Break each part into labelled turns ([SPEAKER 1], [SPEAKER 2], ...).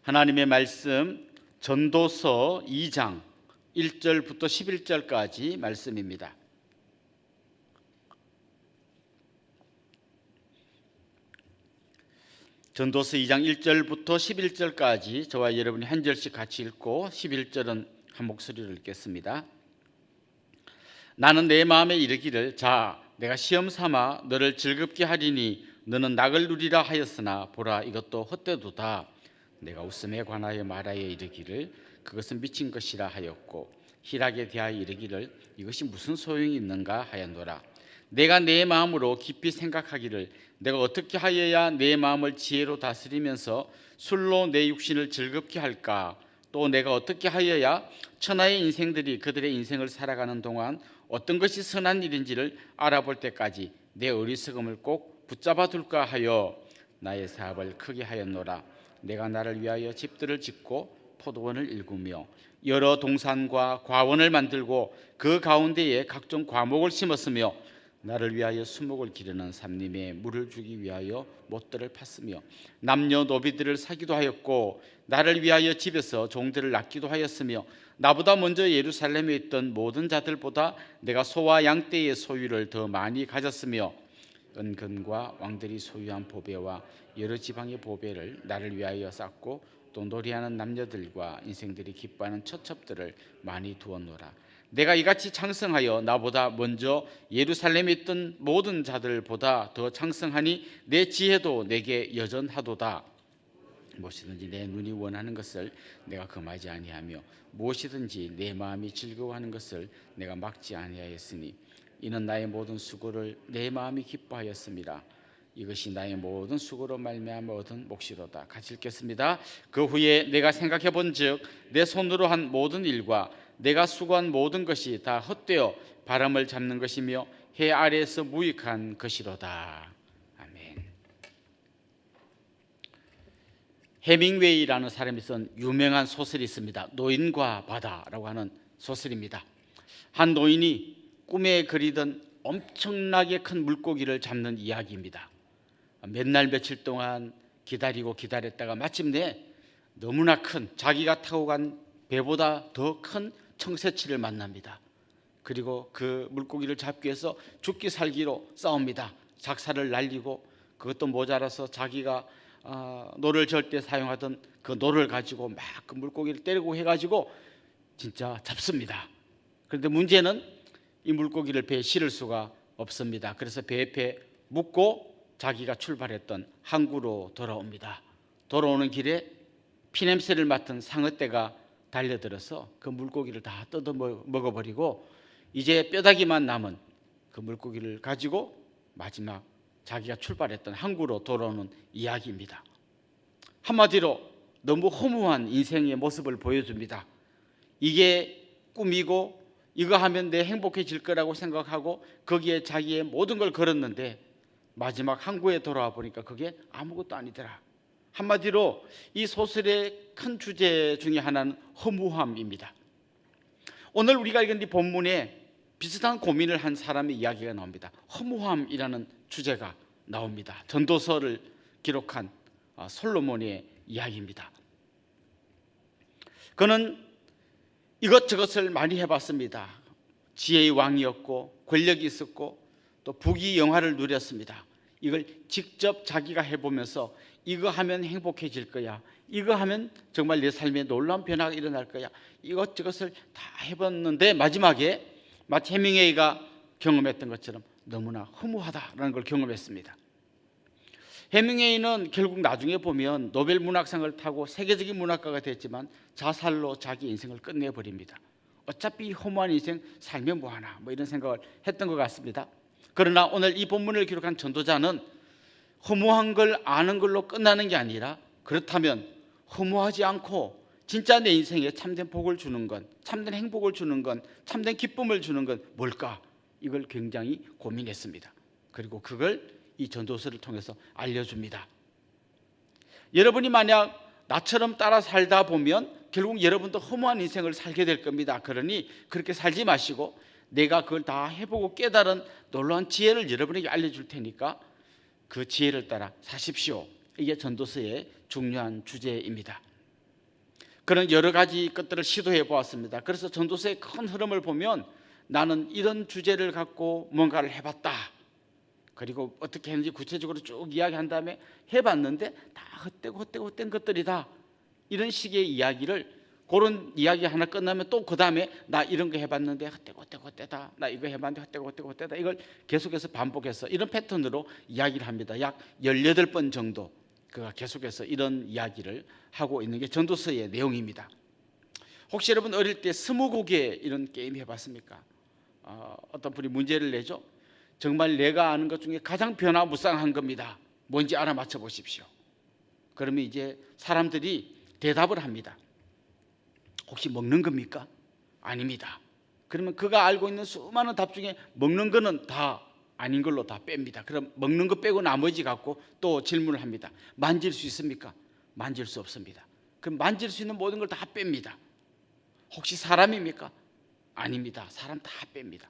[SPEAKER 1] 하나님의 말씀 전도서 2장 1절부터 11절까지 말씀입니다. 전도서 2장 1절부터 11절까지 저와 여러분이 한 절씩 같이 읽고 11절은 한 목소리로 읽겠습니다. 나는 내 마음에 이르기를 자 내가 시험 삼아 너를 즐겁게 하리니 너는 낙을 누리라 하였으나 보라 이것도 헛되도다. 내가 웃음에 관하여 말하여 이르기를 그것은 미친 것이라 하였고 희락에 대하여 이르기를 이것이 무슨 소용이 있는가 하였노라. 내가 내 마음으로 깊이 생각하기를 내가 어떻게 하여야 내 마음을 지혜로 다스리면서 술로 내 육신을 즐겁게 할까? 또 내가 어떻게 하여야 천하의 인생들이 그들의 인생을 살아가는 동안 어떤 것이 선한 일인지를 알아볼 때까지 내 어리석음을 꼭 붙잡아 둘까 하여 나의 사업을 크게 하였노라. 내가 나를 위하여 집들을 짓고 포도원을 일구며 여러 동산과 과원을 만들고 그 가운데에 각종 과목을 심었으며 나를 위하여 수목을 기르는 삼림에 물을 주기 위하여 못들을 팠으며 남녀노비들을 사기도 하였고 나를 위하여 집에서 종들을 낳기도 하였으며 나보다 먼저 예루살렘에 있던 모든 자들보다 내가 소와 양떼의 소유를 더 많이 가졌으며 은근과 왕들이 소유한 보배와 여러 지방의 보배를 나를 위하여 쌓고 또 놀이하는 남녀들과 인생들이 기뻐하는 처첩들을 많이 두었노라. 내가 이같이 창성하여 나보다 먼저 예루살렘에 있던 모든 자들보다 더 창성하니 내 지혜도 내게 여전하도다. 무엇이든지 내 눈이 원하는 것을 내가 금하지 아니하며 무엇이든지 내 마음이 즐거워하는 것을 내가 막지 아니하였으니 이는 나의 모든 수고를 내 마음이 기뻐하였습니다. 이것이 나의 모든 수고로 말미암아 얻은 몫이로다. 같이 읽겠습니다. 그 후에 내가 생각해 본즉 내 손으로 한 모든 일과 내가 수고한 모든 것이 다 헛되어 바람을 잡는 것이며 해 아래에서 무익한 것이로다. 아멘. 해밍웨이라는 사람이 쓴 유명한 소설이 있습니다. 노인과 바다라고 하는 소설입니다. 한 노인이 꿈에 그리던 엄청나게 큰 물고기를 잡는 이야기입니다. 몇 날 며칠 동안 기다리고 기다렸다가 마침내 너무나 큰 자기가 타고 간 배보다 더 큰 청새치를 만납니다. 그리고 그 물고기를 잡기 위해서 죽기 살기로 싸웁니다. 작사를 날리고 그것도 모자라서 자기가 노를 절 때 사용하던 그 노를 가지고 막 그 물고기를 때리고 해가지고 진짜 잡습니다. 그런데 문제는 이 물고기를 배에 실을 수가 없습니다. 그래서 배 옆에 묻고 자기가 출발했던 항구로 돌아옵니다. 돌아오는 길에 피냄새를 맡은 상어떼가 달려들어서 그 물고기를 다 뜯어 먹어버리고 이제 뼈다귀만 남은 그 물고기를 가지고 마지막 자기가 출발했던 항구로 돌아오는 이야기입니다. 한마디로 너무 허무한 인생의 모습을 보여줍니다. 이게 꿈이고 이거 하면 내 행복해질 거라고 생각하고 거기에 자기의 모든 걸 걸었는데 마지막 항구에 돌아와 보니까 그게 아무것도 아니더라. 한마디로 이 소설의 큰 주제 중에 하나는 허무함입니다. 오늘 우리가 읽은 이 본문에 비슷한 고민을 한 사람의 이야기가 나옵니다. 허무함이라는 주제가 나옵니다. 전도서를 기록한 솔로몬의 이야기입니다. 그는 이것저것을 많이 해봤습니다. 지혜의 왕이었고 권력이 있었고 또 부귀 영화를 누렸습니다. 이걸 직접 자기가 해보면서 이거 하면 행복해질 거야, 이거 하면 정말 내 삶에 놀라운 변화가 일어날 거야, 이것저것을 다 해봤는데 마지막에 마치 해밍웨이가 경험했던 것처럼 너무나 허무하다라는 걸 경험했습니다. 해밍웨이는 결국 나중에 보면 노벨 문학상을 타고 세계적인 문학가가 됐지만 자살로 자기 인생을 끝내버립니다. 어차피 허무한 인생 살면 뭐하나 이런 생각을 했던 것 같습니다. 그러나 오늘 이 본문을 기록한 전도자는 허무한 걸 아는 걸로 끝나는 게 아니라 그렇다면 허무하지 않고 진짜 내 인생에 참된 복을 주는 건, 참된 행복을 주는 건, 참된 기쁨을 주는 건 뭘까? 이걸 굉장히 고민했습니다. 그리고 그걸 이 전도서를 통해서 알려줍니다. 여러분이 만약 나처럼 따라 살다 보면 결국 여러분도 허무한 인생을 살게 될 겁니다. 그러니 그렇게 살지 마시고 내가 그걸 다 해보고 깨달은 놀라운 지혜를 여러분에게 알려줄 테니까 그 지혜를 따라 사십시오. 이게 전도서의 중요한 주제입니다. 그런 여러 가지 것들을 시도해 보았습니다. 그래서 전도서의 큰 흐름을 보면 나는 이런 주제를 갖고 뭔가를 해봤다. 그리고 어떻게 했는지 구체적으로 쭉 이야기한 다음에 해봤는데 다 헛된 것들이다. 이런 식의 이야기를, 그런 이야기 하나 끝나면 또 그 다음에 나 이런 거 해봤는데 헛되다. 나 이거 해봤는데 헛되다. 이걸 계속해서 반복해서 이런 패턴으로 이야기를 합니다. 약 18번 정도 그가 계속해서 이런 이야기를 하고 있는 게 전도서의 내용입니다. 혹시 여러분 어릴 때 스무고개 이런 게임 해봤습니까? 어떤 분이 문제를 내죠. 정말 내가 아는 것 중에 가장 변화무쌍한 겁니다. 뭔지 알아맞혀 보십시오. 그러면 이제 사람들이 대답을 합니다. 혹시 먹는 겁니까? 아닙니다. 그러면 그가 알고 있는 수많은 답 중에 먹는 거는 다 아닌 걸로 다 뺍니다. 그럼 먹는 거 빼고 나머지 갖고 또 질문을 합니다. 만질 수 있습니까? 만질 수 없습니다. 그럼 만질 수 있는 모든 걸 다 뺍니다. 혹시 사람입니까? 아닙니다. 사람 다 뺍니다.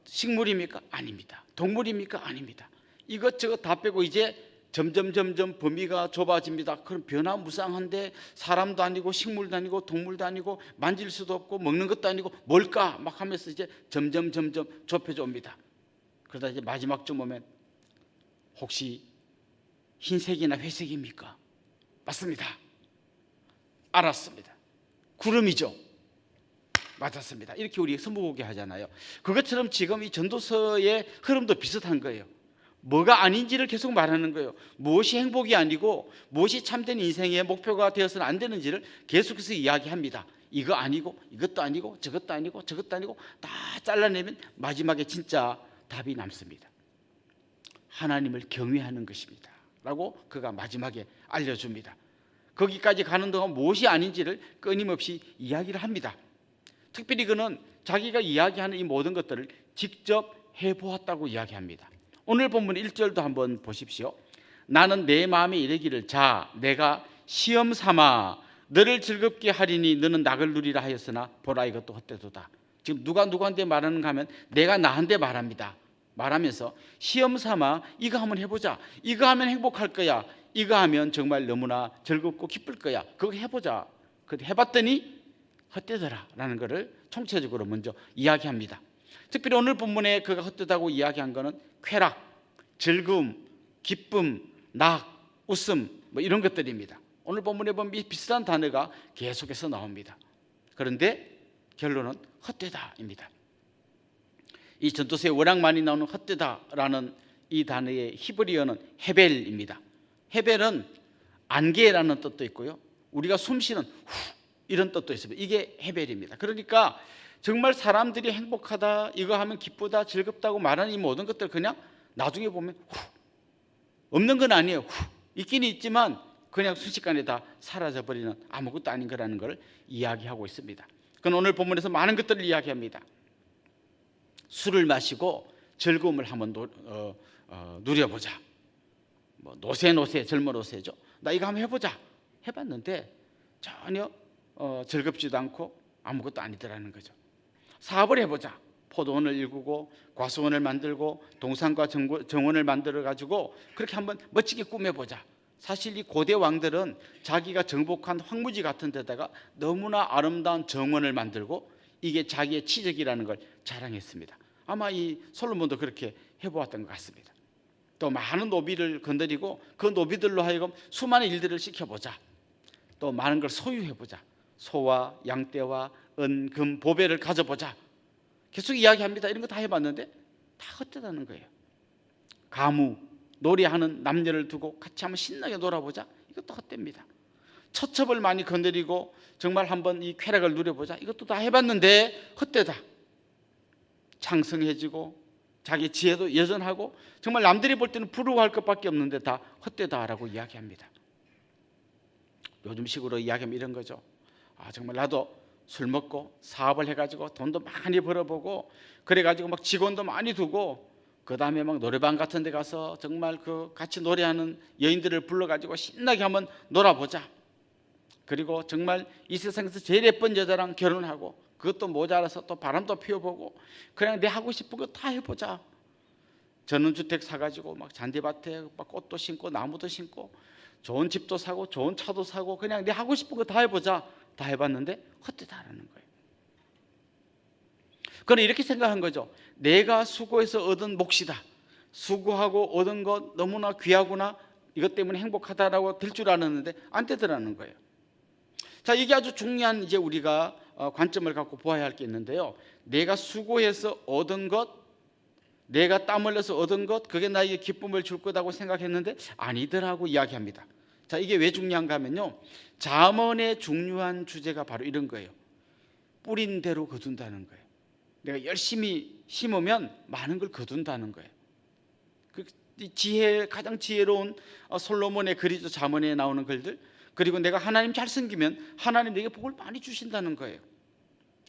[SPEAKER 1] 식물입니까? 아닙니다. 동물입니까? 아닙니다. 이것저것 다 빼고 이제 점점 범위가 좁아집니다. 그럼 변화무쌍한데 사람도 아니고 식물도 아니고 동물도 아니고 만질 수도 없고 먹는 것도 아니고 뭘까? 막 하면서 이제 점점 좁혀져 옵니다. 그러다 이제 마지막쯤 오면 혹시 흰색이나 회색입니까? 맞습니다. 알았습니다. 구름이죠. 맞았습니다. 이렇게 우리 스무고개 하잖아요. 그것처럼 지금 이 전도서의 흐름도 비슷한 거예요. 뭐가 아닌지를 계속 말하는 거예요. 무엇이 행복이 아니고 무엇이 참된 인생의 목표가 되어서는 안 되는지를 계속해서 이야기합니다. 이거 아니고 이것도 아니고 저것도 아니고 저것도 아니고 다 잘라내면 마지막에 진짜 답이 남습니다. 하나님을 경외하는 것입니다 라고 그가 마지막에 알려줍니다. 거기까지 가는 동안 무엇이 아닌지를 끊임없이 이야기를 합니다. 특별히 그는 자기가 이야기하는 이 모든 것들을 직접 해보았다고 이야기합니다. 오늘 본문 1절도 한번 보십시오. 나는 내 마음에 이르기를 자 내가 시험 삼아 너를 즐겁게 하리니 너는 낙을 누리라 하였으나 보라 이것도 헛되도다. 지금 누가 누구한테 말하는가 하면 내가 나한테 말합니다. 말하면서 시험 삼아 이거 한번 해보자. 이거 하면 행복할 거야. 이거 하면 정말 너무나 즐겁고 기쁠 거야. 그거 해보자. 그런데 해봤더니 헛되더라 라는 것을 총체적으로 먼저 이야기합니다. 특별히 오늘 본문에 그가 헛되다고 이야기한 것은 쾌락, 즐거움, 기쁨, 낙, 웃음 뭐 이런 것들입니다. 오늘 본문에 보면 비슷한 단어가 계속해서 나옵니다. 그런데 결론은 헛되다입니다. 이 전도서에 워낙 많이 나오는 헛되다라는 이 단어의 히브리어는 헤벨입니다. 헤벨은 안개라는 뜻도 있고요. 우리가 숨쉬는 후 이런 뜻도 있습니다. 이게 헤벨입니다. 그러니까 정말 사람들이 행복하다, 이거 하면 기쁘다, 즐겁다고 말하는 이 모든 것들 그냥 나중에 보면 없는 건 아니에요. 있긴 있지만 그냥 순식간에 다 사라져버리는 아무것도 아닌 거라는 걸 이야기하고 있습니다. 그건 오늘 본문에서 많은 것들을 이야기합니다. 술을 마시고 즐거움을 한번 누려보자. 뭐 노세 젊은 노세죠. 나 이거 한번 해보자. 해봤는데 전혀 즐겁지도 않고 아무것도 아니더라는 거죠. 사업을 해보자. 포도원을 일구고 과수원을 만들고 동산과 정원을 만들어 가지고 그렇게 한번 멋지게 꾸며보자. 사실 이 고대 왕들은 자기가 정복한 황무지 같은 데다가 너무나 아름다운 정원을 만들고 이게 자기의 치적이라는 걸 자랑했습니다. 아마 이 솔로몬도 그렇게 해보았던 것 같습니다. 또 많은 노비를 건드리고 그 노비들로 하여금 수많은 일들을 시켜보자. 또 많은 걸 소유해보자. 소와 양떼와 은, 금, 보배를 가져보자. 계속 이야기합니다. 이런 거 다 해봤는데 다 헛되다는 거예요. 가무, 놀이하는 남녀를 두고 같이 한번 신나게 놀아보자. 이것도 헛됩니다. 처첩을 많이 건드리고 정말 한번 이 쾌락을 누려보자. 이것도 다 해봤는데 헛되다. 창성해지고 자기 지혜도 여전하고 정말 남들이 볼 때는 부러워할 것밖에 없는데 다 헛되다라고 이야기합니다. 요즘식으로 이야기하면 이런 거죠. 정말 나도 술 먹고 사업을 해가지고 돈도 많이 벌어보고 그래가지고 막 직원도 많이 두고 그 다음에 막 노래방 같은 데 가서 정말 그 같이 노래하는 여인들을 불러가지고 신나게 한번 놀아보자. 그리고 정말 이 세상에서 제일 예쁜 여자랑 결혼하고 그것도 모자라서 또 바람도 피워보고 그냥 내 하고 싶은 거 다 해보자. 전원주택 사가지고 막 잔디밭에 막 꽃도 심고 나무도 심고 좋은 집도 사고 좋은 차도 사고 그냥 내 하고 싶은 거 다 해보자. 다 해봤는데 헛되다라는 거예요. 그는 이렇게 생각한 거죠. 내가 수고해서 얻은 몫이다. 수고하고 얻은 것 너무나 귀하구나. 이것 때문에 행복하다라고 될 줄 알았는데 안 되더라는 거예요. 자, 이게 아주 중요한 이제 우리가 관점을 갖고 보아야 할 게 있는데요. 내가 수고해서 얻은 것, 내가 땀 흘려서 얻은 것, 그게 나에게 기쁨을 줄 거다고 생각했는데 아니더라고 이야기합니다. 자, 이게 왜 중요한가 하면요. 잠언의 중요한 주제가 바로 이런 거예요. 뿌린 대로 거둔다는 거예요. 내가 열심히 심으면 많은 걸 거둔다는 거예요. 그 가장 지혜로운 솔로몬의 글이죠. 잠언에 나오는 글들. 그리고 내가 하나님 잘 섬기면 하나님 내게 복을 많이 주신다는 거예요.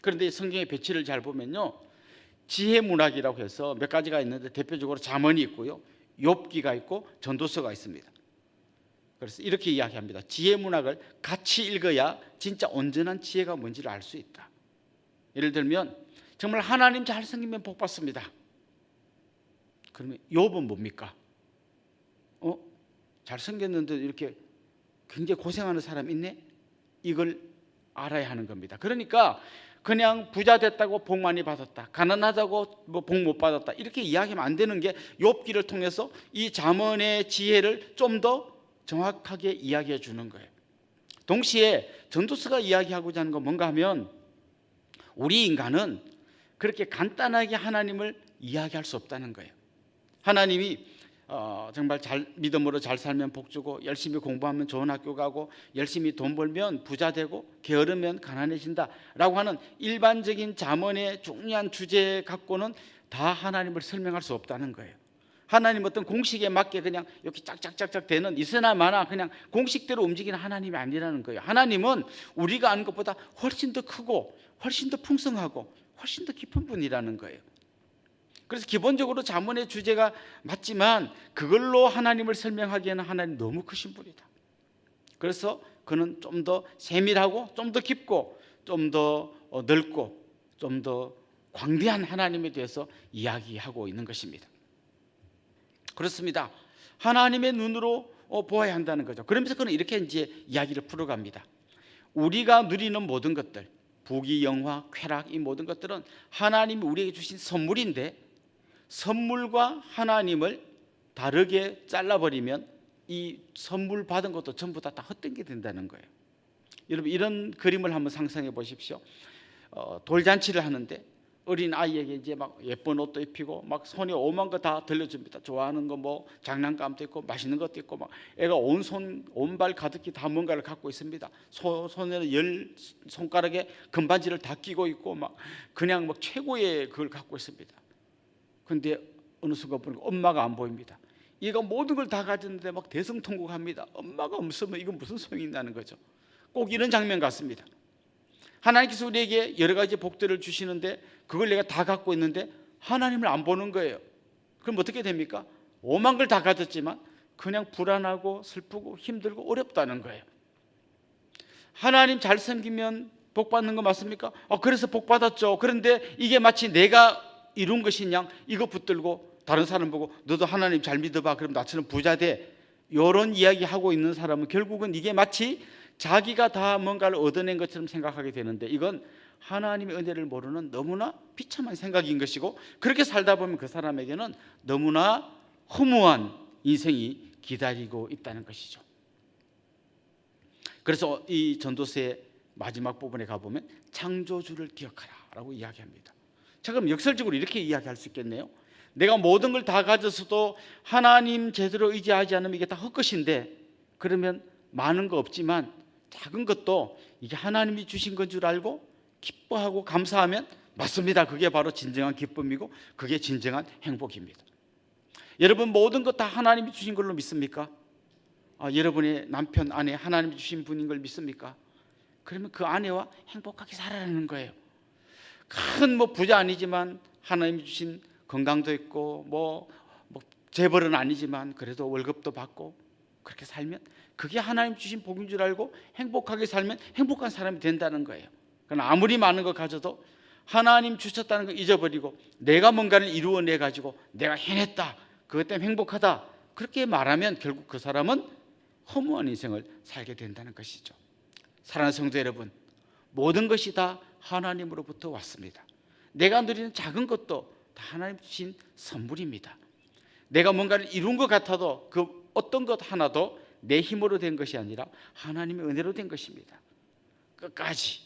[SPEAKER 1] 그런데 성경의 배치를 잘 보면요, 지혜 문학이라고 해서 몇 가지가 있는데 대표적으로 잠언이 있고요, 욥기가 있고 전도서가 있습니다. 그래서 이렇게 이야기합니다. 지혜 문학을 같이 읽어야 진짜 온전한 지혜가 뭔지를 알 수 있다. 예를 들면 정말 하나님 잘 섬기면 복 받습니다. 그러면 욥은 뭡니까? 잘 섬겼는데 이렇게 굉장히 고생하는 사람 있네? 이걸 알아야 하는 겁니다. 그러니까 그냥 부자 됐다고 복 많이 받았다, 가난하다고 뭐 복 못 받았다, 이렇게 이야기하면 안 되는 게 욥기를 통해서 이 잠언의 지혜를 좀 더 정확하게 이야기해 주는 거예요. 동시에 전도서가 이야기하고자 하는 건 뭔가 하면 우리 인간은 그렇게 간단하게 하나님을 이야기할 수 없다는 거예요. 하나님이 정말 믿음으로 잘 살면 복 주고, 열심히 공부하면 좋은 학교 가고, 열심히 돈 벌면 부자 되고, 게으르면 가난해진다 라고 하는 일반적인 잠언의 중요한 주제 갖고는 다 하나님을 설명할 수 없다는 거예요. 하나님 어떤 공식에 맞게 그냥 이렇게 짝짝짝짝 되는 있으나 마나 그냥 공식대로 움직이는 하나님이 아니라는 거예요. 하나님은 우리가 아는 것보다 훨씬 더 크고 훨씬 더 풍성하고 훨씬 더 깊은 분이라는 거예요. 그래서 기본적으로 잠언의 주제가 맞지만 그걸로 하나님을 설명하기에는 하나님 너무 크신 분이다. 그래서 그는 좀 더 세밀하고 좀 더 깊고 좀 더 넓고 좀 더 광대한 하나님에 대해서 이야기하고 있는 것입니다. 그렇습니다. 하나님의 눈으로 보아야 한다는 거죠. 그러면서 그는 이렇게 이제 이야기를 풀어갑니다. 우리가 누리는 모든 것들, 부귀, 영화, 쾌락, 이 모든 것들은 하나님이 우리에게 주신 선물인데 선물과 하나님을 다르게 잘라버리면 이 선물 받은 것도 전부 다 헛된 게 된다는 거예요. 여러분, 이런 그림을 한번 상상해 보십시오. 돌잔치를 하는데 어린 아이에게 이제 막 예쁜 옷도 입히고 막 손에 오만 거 다 들려줍니다. 좋아하는 거 뭐 장난감도 있고 맛있는 것도 있고 막 애가 온 발 가득히 다 뭔가를 갖고 있습니다. 손에는 10손가락에 금반지를 다 끼고 있고 막 그냥 막 최고의 그걸 갖고 있습니다. 근데 어느 순간 보니까 엄마가 안 보입니다. 얘가 모든 걸 다 가졌는데 막 대성통곡합니다. 엄마가 없으면 이건 무슨 소용이 있다는 거죠. 꼭 이런 장면 같습니다. 하나님께서 우리에게 여러 가지 복들을 주시는데 그걸 내가 다 갖고 있는데 하나님을 안 보는 거예요. 그럼 어떻게 됩니까? 오만 걸 다 가졌지만 그냥 불안하고 슬프고 힘들고 어렵다는 거예요. 하나님 잘 섬기면 복 받는 거 맞습니까? 그래서 복 받았죠. 그런데 이게 마치 내가 이룬 것이냐, 이거 붙들고 다른 사람 보고 너도 하나님 잘 믿어봐, 그럼 나처럼 부자 돼, 이런 이야기 하고 있는 사람은 결국은 이게 마치 자기가 다 뭔가를 얻어낸 것처럼 생각하게 되는데 이건 하나님의 은혜를 모르는 너무나 비참한 생각인 것이고, 그렇게 살다 보면 그 사람에게는 너무나 허무한 인생이 기다리고 있다는 것이죠. 그래서 이 전도서의 마지막 부분에 가보면 창조주를 기억하라 라고 이야기합니다. 자, 그럼 역설적으로 이렇게 이야기할 수 있겠네요. 내가 모든 걸 다 가졌어도 하나님 제대로 의지하지 않으면 이게 다 헛것인데, 그러면 많은 거 없지만 작은 것도 이게 하나님이 주신 건 줄 알고 기뻐하고 감사하면 맞습니다. 그게 바로 진정한 기쁨이고 그게 진정한 행복입니다. 여러분, 모든 것 다 하나님이 주신 걸로 믿습니까? 여러분의 남편, 아내 하나님이 주신 분인 걸 믿습니까? 그러면 그 아내와 행복하게 살아라는 거예요. 큰 부자 아니지만 하나님이 주신 건강도 있고 뭐 재벌은 아니지만 그래도 월급도 받고 그렇게 살면 그게 하나님 주신 복인 줄 알고 행복하게 살면 행복한 사람이 된다는 거예요. 그러나 아무리 많은 거 가져도 하나님 주셨다는 거 잊어버리고 내가 뭔가를 이루어내 가지고 내가 해냈다, 그것 때문에 행복하다, 그렇게 말하면 결국 그 사람은 허무한 인생을 살게 된다는 것이죠. 사랑하는 성도 여러분, 모든 것이 다 하나님으로부터 왔습니다. 내가 누리는 작은 것도 다 하나님 주신 선물입니다. 내가 뭔가를 이룬 것 같아도 그 어떤 것 하나도 내 힘으로 된 것이 아니라 하나님의 은혜로 된 것입니다. 끝까지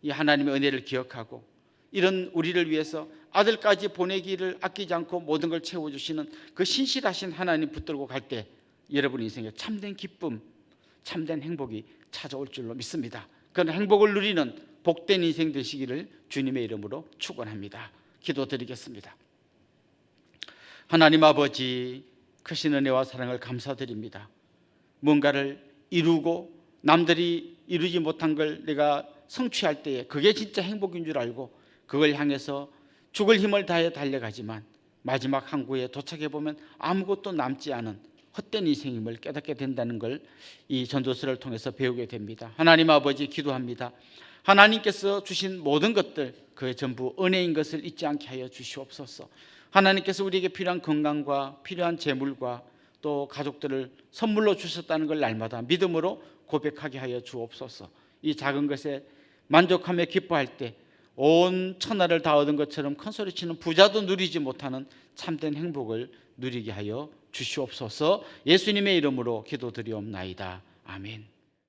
[SPEAKER 1] 이 하나님의 은혜를 기억하고 이런 우리를 위해서 아들까지 보내기를 아끼지 않고 모든 걸 채워주시는 그 신실하신 하나님 붙들고 갈 때 여러분 인생에 참된 기쁨, 참된 행복이 찾아올 줄로 믿습니다. 그런 행복을 누리는 복된 인생 되시기를 주님의 이름으로 축원합니다. 기도드리겠습니다. 하나님 아버지, 크신 은혜와 사랑을 감사드립니다. 뭔가를 이루고 남들이 이루지 못한 걸 내가 성취할 때에 그게 진짜 행복인 줄 알고 그걸 향해서 죽을 힘을 다해 달려가지만 마지막 항구에 도착해 보면 아무것도 남지 않은 헛된 인생임을 깨닫게 된다는 걸 이 전도서를 통해서 배우게 됩니다. 하나님 아버지, 기도합니다. 하나님께서 주신 모든 것들 그의 전부 은혜인 것을 잊지 않게 하여 주시옵소서. 하나님께서 우리에게 필요한 건강과 필요한 재물과 또 가족들을 선물로 주셨다는 걸 날마다 믿음으로 고백하게 하여 주옵소서. 이 작은 것에 만족하며 기뻐할 때 온 천하를 다 얻은 것처럼 큰 소리치는 부자도 누리지 못하는 참된 행복을 누리게 하여 주시옵소서. 예수님의 이름으로 기도드리옵나이다. 아멘.